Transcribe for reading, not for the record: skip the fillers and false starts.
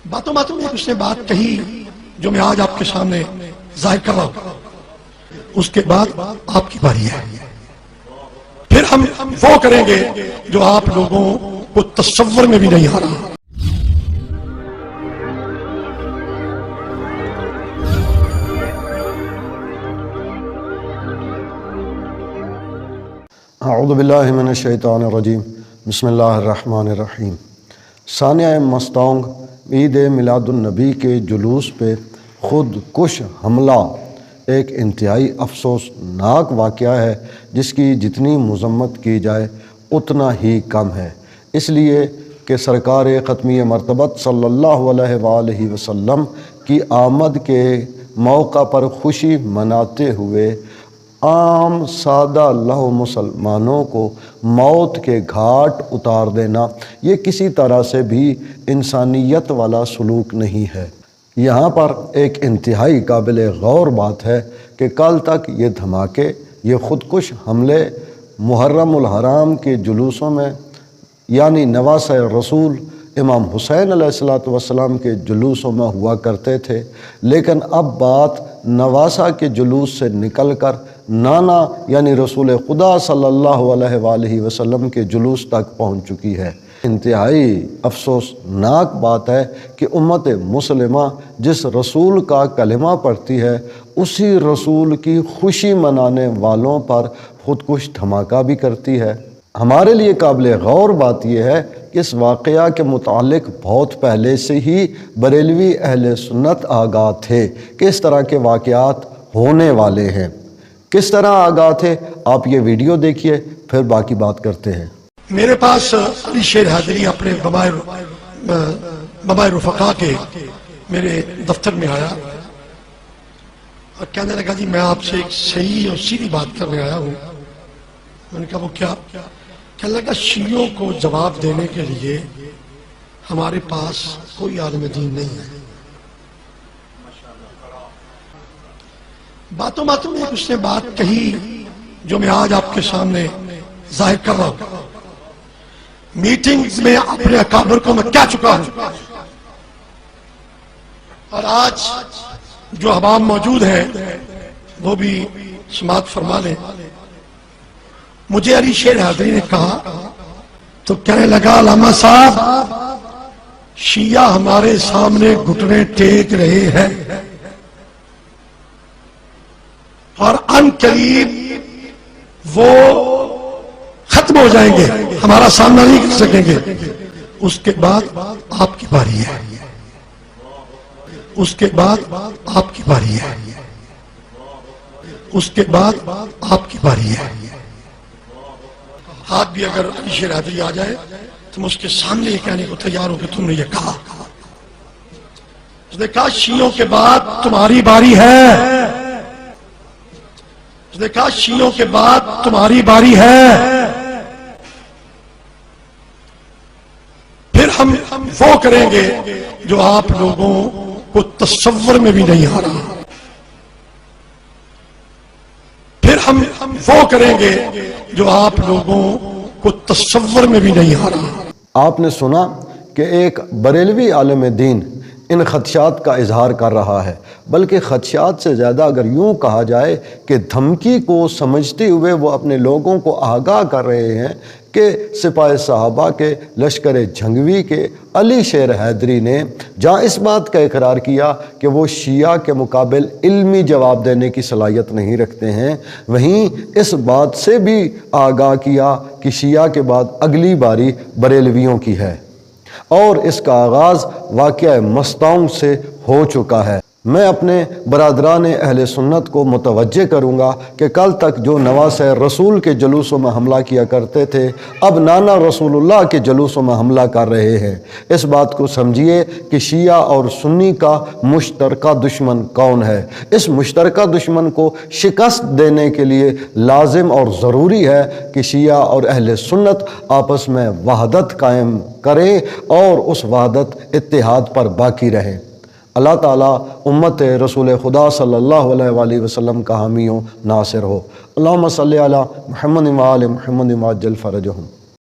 باتوں باتوں میں اس نے بات کہی جو میں آج آپ کے سامنے ظاہر کر رہا ہوں، اس کے بعد آپ کی باری ہے، پھر ہم وہ کریں گے جو آپ لوگوں کو تصور میں بھی نہیں آ رہا۔ اعوذ باللہ من الشیطان الرجیم، بسم اللہ الرحمن الرحیم۔ ثانیہ مستونگ عید میلاد النبی کے جلوس پہ خود کش حملہ ایک انتہائی افسوسناک واقعہ ہے جس کی جتنی مذمت کی جائے اتنا ہی کم ہے، اس لیے کہ سرکار ختمی مرتبت صلی اللہ علیہ وآلہ وسلم کی آمد کے موقع پر خوشی مناتے ہوئے عام سادہ لہو مسلمانوں کو موت کے گھاٹ اتار دینا یہ کسی طرح سے بھی انسانیت والا سلوک نہیں ہے۔ یہاں پر ایک انتہائی قابل غور بات ہے کہ کل تک یہ دھماکے، یہ خودکش حملے محرم الحرام کے جلوسوں میں یعنی نواسہ رسول امام حسین علیہ السلام کے جلوسوں میں ہوا کرتے تھے، لیکن اب بات نواسہ کے جلوس سے نکل کر نانا یعنی رسول خدا صلی اللہ علیہ وآلہ وسلم کے جلوس تک پہنچ چکی ہے۔ انتہائی افسوسناک بات ہے کہ امت مسلمہ جس رسول کا کلمہ پڑھتی ہے اسی رسول کی خوشی منانے والوں پر خودکش دھماکہ بھی کرتی ہے۔ ہمارے لیے قابل غور بات یہ ہے کہ اس واقعہ کے متعلق بہت پہلے سے ہی بریلوی اہل سنت آگاہ تھے کہ اس طرح کے واقعات ہونے والے ہیں۔ کس طرح آگاہ تھے آپ یہ ویڈیو دیکھیے، پھر باقی بات کرتے ہیں۔ میرے پاس علی شیر حیدری اپنے بابائے رفقا کے میرے دفتر میں آیا اور کہنے لگا جی میں آپ سے ایک صحیح اور سیدھی بات کرنے آیا ہوں۔ میں نے کہا وہ کیا؟ کہنے لگا شیعوں کو جواب دینے کے لیے ہمارے پاس کوئی عالم دین نہیں ہے۔ باتوں باتوں میں اس نے بات کہی جو میں آج آپ کے سامنے ظاہر کر رہا ہوں۔ میٹنگز میں اپنے اکابر کو میں کہہ چکا ہوں اور آج جو عوام موجود ہیں وہ بھی سماعت فرما لیں۔ مجھے علی شیر حیدری نے کہا تو کہنے لگا علامہ صاحب شیعہ ہمارے سامنے گھٹنے ٹیک رہے ہیں اور ان قریب وہ ختم ہو جائیں گے، ہمارا سامنا نہیں کر سکیں گے۔ اس کے بعد آپ کی باری ہے، اس کے بعد آپ کی باری ہے، اس کے بعد آپ کی باری ہے۔ آج بھی اگر علی شیر حیدری آ جائے تو میں اس کے سامنے یہ کہنے کو تیار ہوں کہ تم نے یہ کہا۔ اس نے کہا شیعوں کے بعد تمہاری باری ہے، اس نے کہا شیعوں کے بعد تمہاری باری ہے، پھر ہم وہ کریں گے جو آپ لوگوں کو تصور میں بھی نہیں آ رہا، پھر ہم وہ کریں گے جو آپ لوگوں کو تصور میں بھی نہیں آ رہا۔ آپ نے سنا کہ ایک بریلوی عالم دین ان خدشات کا اظہار کر رہا ہے، بلکہ خدشات سے زیادہ اگر یوں کہا جائے کہ دھمکی کو سمجھتے ہوئے وہ اپنے لوگوں کو آگاہ کر رہے ہیں کہ سپاہ صحابہ کے لشکر جھنگوی کے علی شیر حیدری نے جہاں اس بات کا اقرار کیا کہ وہ شیعہ کے مقابل علمی جواب دینے کی صلاحیت نہیں رکھتے ہیں، وہیں اس بات سے بھی آگاہ کیا کہ شیعہ کے بعد اگلی باری بریلویوں کی ہے اور اس کا آغاز واقعہ مستونگ سے ہو چکا ہے۔ میں اپنے برادران اہل سنت کو متوجہ کروں گا کہ کل تک جو نواسہ رسول کے جلوسوں میں حملہ کیا کرتے تھے اب نانا رسول اللہ کے جلوسوں میں حملہ کر رہے ہیں۔ اس بات کو سمجھیے کہ شیعہ اور سنی کا مشترکہ دشمن کون ہے۔ اس مشترکہ دشمن کو شکست دینے کے لیے لازم اور ضروری ہے کہ شیعہ اور اہل سنت آپس میں وحدت قائم کریں اور اس وحدت اتحاد پر باقی رہیں۔ اللہ تعالیٰ امت رسول خدا صلی اللہ علیہ وآلہ وسلم کا حامی و ناصر ہو۔ اللہم صلی علی محمد و آل محمد وعجل فرجہم۔